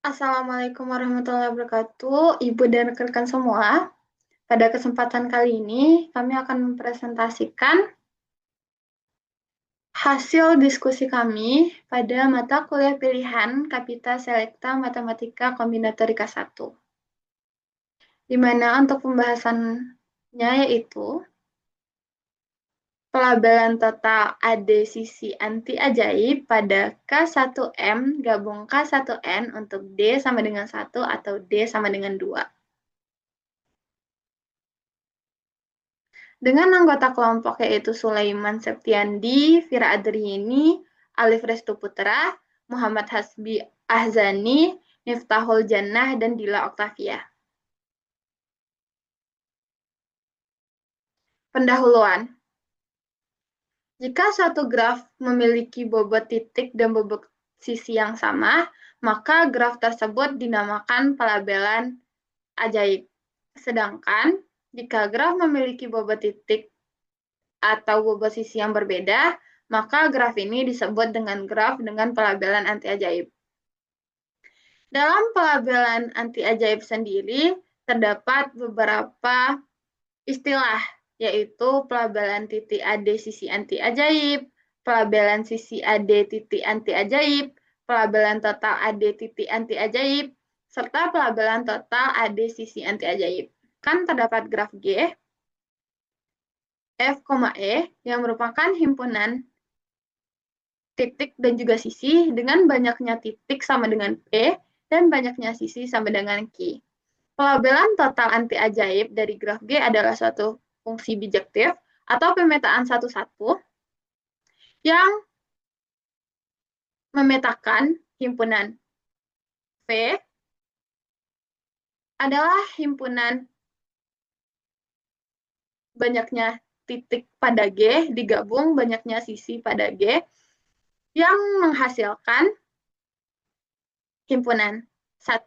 Assalamualaikum warahmatullahi wabarakatuh, Ibu dan rekan-rekan semua. Pada kesempatan kali ini, kami akan mempresentasikan hasil diskusi kami pada mata kuliah pilihan Kapita Selekta Matematika Kombinatorika 1, di mana untuk pembahasannya yaitu pelabelan total AD sisi anti ajaib pada K1M gabung K1N untuk D sama dengan 1 atau D sama dengan 2. Dengan anggota kelompok yaitu Sulaiman Septiandi, Vira Adriani, Alif Restu Putra, Muhammad Hasbi Ahzani, Miftahul Jannah, dan Dila Oktavia. Pendahuluan. Jika suatu graf memiliki bobot titik dan bobot sisi yang sama, maka graf tersebut dinamakan pelabelan ajaib. Sedangkan jika graf memiliki bobot titik atau bobot sisi yang berbeda, maka graf ini disebut dengan graf dengan pelabelan anti ajaib. Dalam pelabelan anti ajaib sendiri, terdapat beberapa istilah, yaitu pelabelan titik AD sisi anti ajaib, pelabelan sisi AD titik anti ajaib, pelabelan total AD titik anti ajaib, serta pelabelan total AD sisi anti ajaib. Kan terdapat graf G, F, E yang merupakan himpunan titik dan juga sisi dengan banyaknya titik sama dengan P dan banyaknya sisi sama dengan Q. Pelabelan total anti ajaib dari graf G adalah suatu fungsi bijektif atau pemetaan satu-satu yang memetakan himpunan V adalah himpunan banyaknya titik pada G digabung banyaknya sisi pada G yang menghasilkan himpunan 1,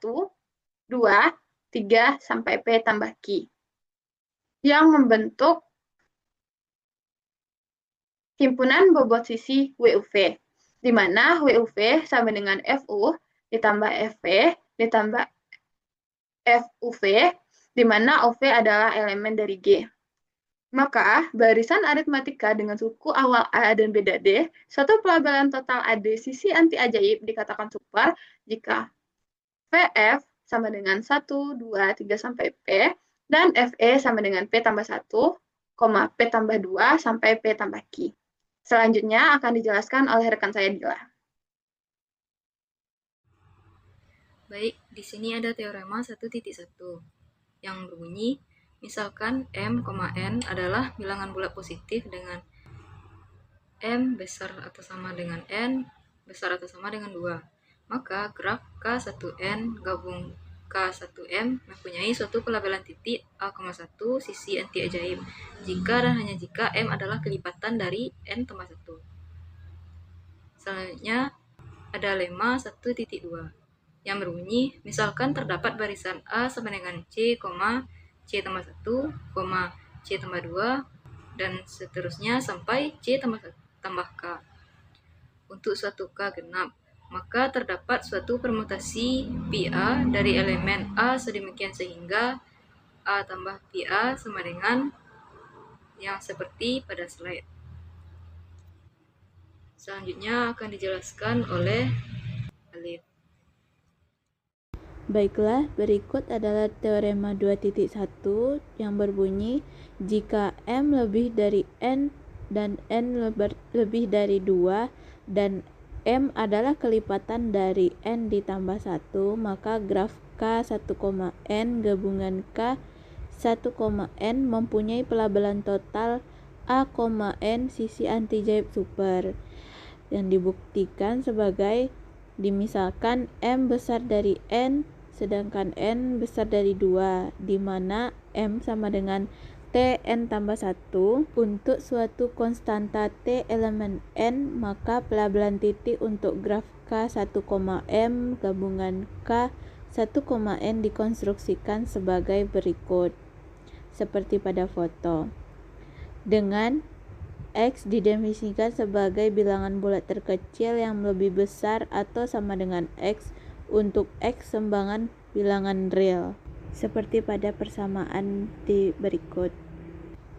2, 3, sampai P tambah Q yang membentuk himpunan bobot sisi WUV, di mana WUV sama dengan FU ditambah FV ditambah FUV, di mana OV adalah elemen dari G. Maka, barisan aritmatika dengan suku awal A dan beda D, suatu pelabelan total AD sisi anti ajaib dikatakan super jika VF sama dengan 1, 2, 3, sampai P, dan FE sama dengan P tambah 1, P tambah 2, sampai P tambah Q. Selanjutnya akan dijelaskan oleh rekan saya Dila. Baik, di sini ada teorema 1.1 yang berbunyi, misalkan M, N adalah bilangan bulat positif dengan M besar atau sama dengan N besar atau sama dengan 2. Maka graf K1N gabung K1M mempunyai suatu pelabelan titik A,1 sisi anti ajaib jika dan hanya jika M adalah kelipatan dari N tambah 1. Selanjutnya ada lema 1.2 yang berbunyi, misalkan terdapat barisan A sama dengan C, C tambah 1, C tambah 2, dan seterusnya sampai C tambah K. Untuk suatu K genap, maka terdapat suatu permutasi PA dari elemen A sedemikian sehingga A tambah PA sama dengan yang seperti pada slide. Selanjutnya akan dijelaskan oleh Alif. Baiklah, berikut adalah teorema 2.1 yang berbunyi jika M lebih dari N dan N lebih dari 2 dan M adalah kelipatan dari N ditambah 1, maka graf K1,N gabungan K1,N mempunyai pelabelan total A,N sisi anti-ajaib super yang dibuktikan sebagai dimisalkan M besar dari N sedangkan N besar dari 2, di mana M sama dengan Tn tambah 1 untuk suatu konstanta T elemen N, maka pelabelan titik untuk graf K1,M gabungan K1,N dikonstruksikan sebagai berikut, seperti pada foto. Dengan X didefinisikan sebagai bilangan bulat terkecil yang lebih besar atau sama dengan X untuk X sembangan bilangan real, seperti pada persamaan di berikut.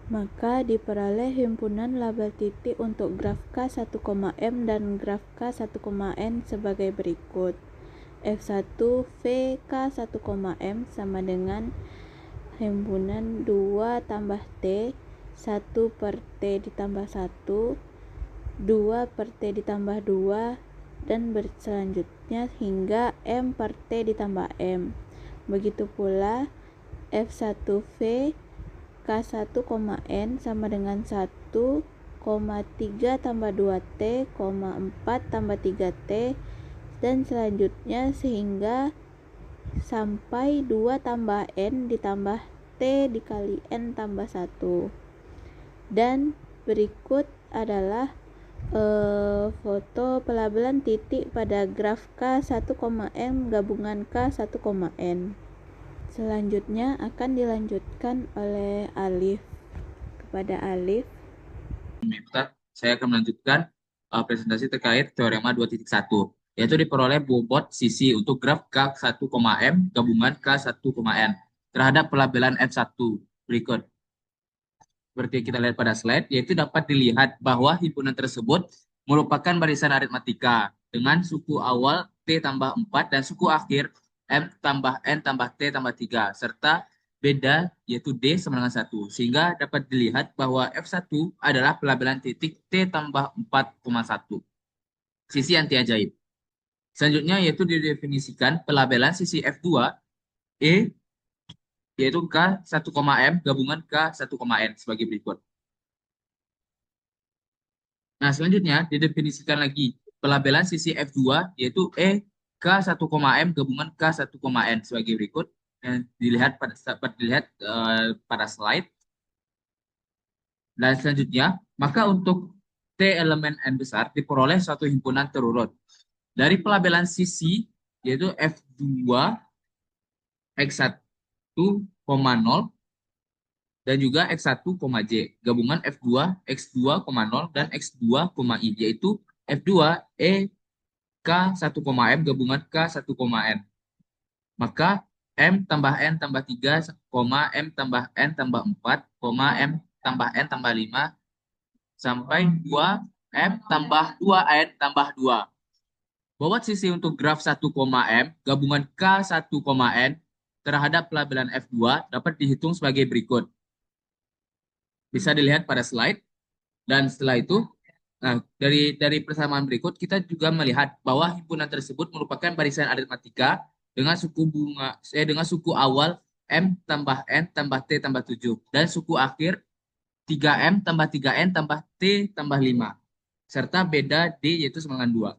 Maka diperoleh himpunan label titik untuk graf K1,M dan graf K1,N sebagai berikut. F1 V K1,M sama dengan himpunan 2 tambah T, 1 per T ditambah 1, 2 per T ditambah 2, dan selanjutnya hingga M per T ditambah M. Begitu pula F1V K1,N sama dengan 1,3 tambah 2T, 4 tambah 3T, dan selanjutnya sehingga sampai 2 tambah N ditambah T dikali N tambah 1. Dan berikut adalah foto pelabelan titik pada graf K1,M gabungan K1,N. Selanjutnya akan dilanjutkan oleh Alif. Kepada Alif. Saya akan melanjutkan presentasi terkait teorema 2.1, yaitu diperoleh bobot sisi untuk graf K1,M gabungan K1,N terhadap pelabelan F1 berikut. Seperti kita lihat pada slide, yaitu dapat dilihat bahwa himpunan tersebut merupakan barisan aritmatika dengan suku awal T tambah 4 dan suku akhir M tambah N tambah T tambah 3, serta beda yaitu D sama dengan 1. Sehingga dapat dilihat bahwa F1 adalah pelabelan titik T tambah 4,1. Sisi anti ajaib. Selanjutnya yaitu didefinisikan pelabelan sisi F2 E yaitu K1,M gabungan K1,N sebagai berikut. Nah, selanjutnya didefinisikan lagi pelabelan sisi F2 yaitu E K1,M gabungan K1,N sebagai berikut. Yang dilihat pada slide. Dan selanjutnya, maka untuk T elemen N besar diperoleh suatu himpunan terurut. Dari pelabelan sisi yaitu F2 X1,0 dan juga X1,J, gabungan F2, X2,0 dan X2,I, yaitu F2 E K1,M gabungan K1,N. Maka M tambah N tambah 3, M tambah N tambah 4, M tambah N tambah 5, sampai 2, M tambah 2N tambah 2. Bobot sisi untuk graf 1,M gabungan K1,N terhadap pelabelan F2 dapat dihitung sebagai berikut. Bisa dilihat pada slide. Dan setelah itu, nah, dari persamaan berikut, kita juga melihat bahwa himpunan tersebut merupakan barisan aritmatika dengan suku awal M tambah N tambah T tambah 7 dan suku akhir 3M tambah 3N tambah T tambah 5 serta beda D yaitu sama dengan 2.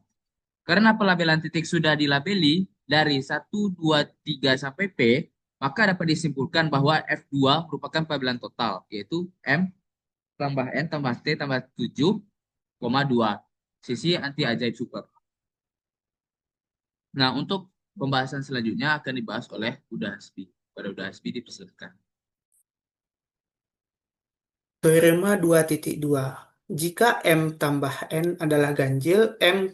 Karena pelabelan titik sudah dilabeli dari 1, 2, 3 sampai P, maka dapat disimpulkan bahwa F2 merupakan pelabelan total, yaitu M tambah N tambah T tambah 7,2. Sisi anti ajaib super. Nah, untuk pembahasan selanjutnya akan dibahas oleh Uda Hasbi. Pada Uda Hasbi dipersilakan. Teorema 2.2. Jika M tambah N adalah ganjil, M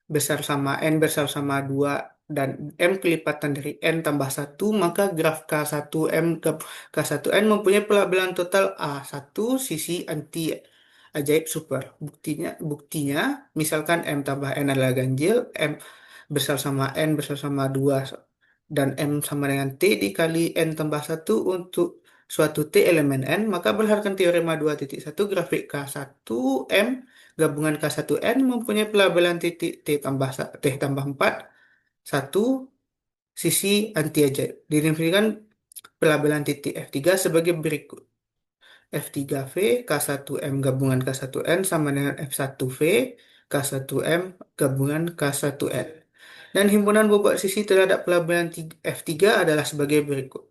besar sama N besar sama 2 dan M kelipatan dari N tambah 1, maka graf K1M K1N mempunyai pelabelan total A1 sisi anti ajaib super. Buktinya misalkan M tambah N adalah ganjil, M besar sama N besar sama 2 dan M sama dengan T dikali N tambah 1 untuk suatu T elemen N, maka berdasarkan teorema 2.1 grafik K1M gabungan K1N mempunyai pelabelan titik T tambah 4 1 sisi anti ajaib. Didefinisikan pelabelan titik F3 sebagai berikut. F3V K1M gabungan K1N sama dengan F1V K1M gabungan K1N. Dan himpunan bobot sisi terhadap pelabelan F3 adalah sebagai berikut.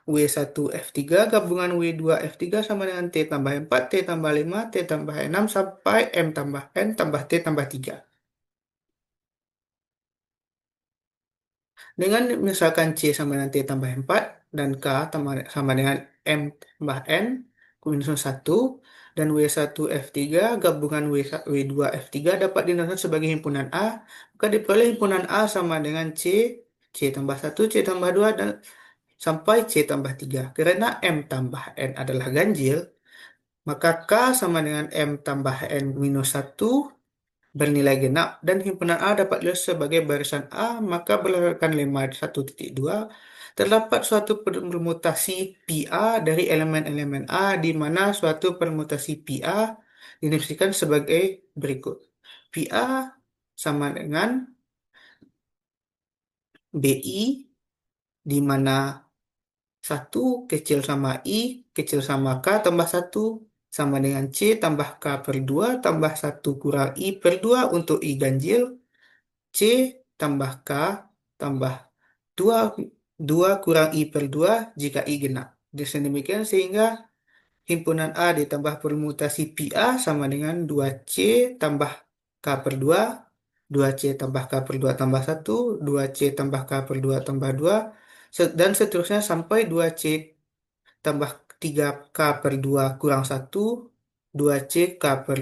W1F3 gabungan W2F3 sama dengan T tambah 4, T tambah 5, T tambah 6, sampai M tambah N tambah T tambah 3. Dengan misalkan C sama dengan T tambah 4 dan K sama dengan M tambah N minus 1 dan W1 F3 gabungan W2 F3 dapat dinotakan sebagai himpunan A, maka diperoleh himpunan A sama dengan C tambah 1, C tambah 2 dan sampai C tambah 3. Karena M tambah N adalah ganjil, maka K sama dengan M tambah N minus 1 bernilai genap dan himpunan A dapat dilihat sebagai barisan A, maka berdasarkan lemma 1.2 terdapat suatu permutasi PA dari elemen-elemen A di mana suatu permutasi PA didefinisikan sebagai berikut. PA sama dengan BI di mana 1 kecil sama I kecil sama K tambah 1 sama dengan C tambah K per 2 tambah 1 kurang I per 2 untuk I ganjil, C tambah K tambah 2, 2 kurang I per 2 jika I genap. Demikian sehingga himpunan A ditambah permutasi PA sama dengan 2C tambah K per 2, 2C tambah K per 2 tambah 1, 2C tambah K per 2 tambah 2, dan seterusnya sampai 2C tambah 3K per 2 kurang 1, 2C K per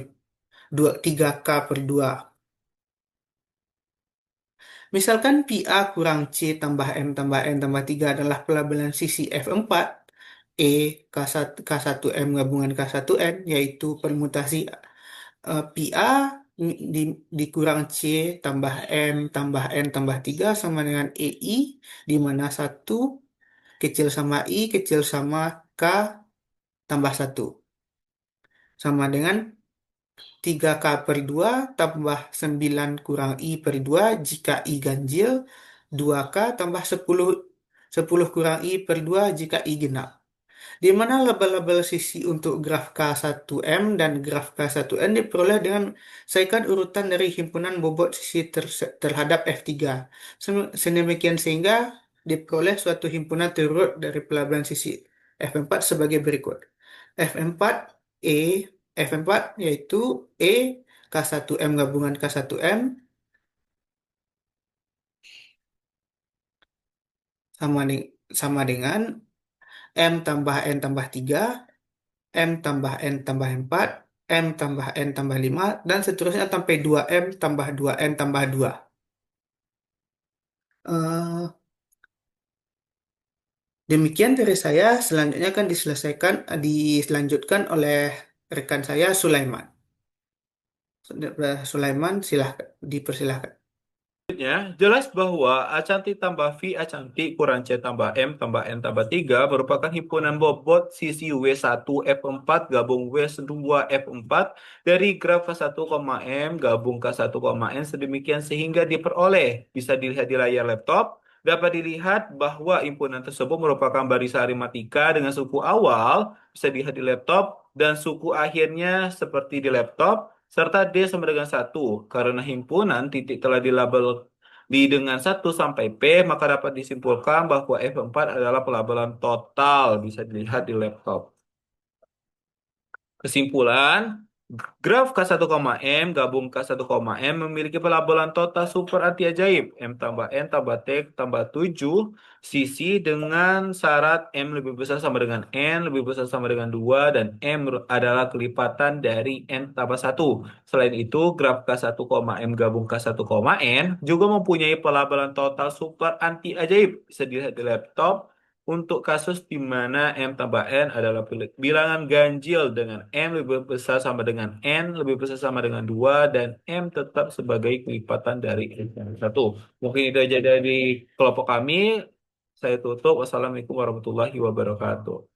2, 3K per 2. Misalkan pi A kurang C tambah M tambah N tambah 3 adalah pelabelan sisi F4, E K1 M gabungan K1 N, yaitu permutasi pi A di, dikurang C tambah M tambah N tambah 3 sama dengan EI, di mana 1 kecil sama I kecil sama K tambah 1 sama dengan 3K per 2 tambah 9 kurang I per 2 jika I ganjil, 2K tambah 10, 10 kurang I per 2 jika I genap. Di mana label-label sisi untuk graf K1M dan graf K1N diperoleh dengan saikan urutan dari himpunan bobot sisi terhadap F3. Sedemikian sehingga diperoleh suatu himpunan terurut dari pelabelan sisi F4 sebagai berikut. F4 E F4 yaitu E K1M gabungan K1M sama dengan M tambah N tambah 3, M tambah N tambah 4, M tambah N tambah 5, dan seterusnya sampai 2M tambah 2N tambah 2. Eh, Demikian dari saya, selanjutnya akan dilanjutkan oleh rekan saya Sulaiman. Sulaiman, silahkan, dipersilahkan. Jelas bahwa A cantik tambah V A cantik kurang C tambah M tambah N tambah 3 merupakan himpunan bobot sisi W1 F4 gabung W2 F4 dari graf K1, M gabung K1, N sedemikian sehingga diperoleh. Bisa dilihat di layar laptop. Dapat dilihat bahwa himpunan tersebut merupakan barisan aritmatika dengan suku awal, bisa dilihat di laptop, dan suku akhirnya seperti di laptop, serta D sama dengan 1. Karena himpunan titik telah dilabel dengan 1 sampai P, maka dapat disimpulkan bahwa F4 adalah pelabelan total, bisa dilihat di laptop. Kesimpulan, graf K1, M gabung K1, M memiliki pelabelan total super anti ajaib M tambah N tambah T tambah 7 sisi dengan syarat M lebih besar sama dengan N lebih besar sama dengan 2 dan M adalah kelipatan dari N tambah 1. Selain itu, graf K1, M gabung K1, N juga mempunyai pelabelan total super anti ajaib, bisa dilihat di laptop. Untuk kasus di mana M tambah N adalah bilangan ganjil dengan M lebih besar sama dengan N lebih besar sama dengan 2 dan M tetap sebagai kelipatan dari N1. Mungkin itu aja dari kelompok kami. Saya tutup. Wassalamualaikum warahmatullahi wabarakatuh.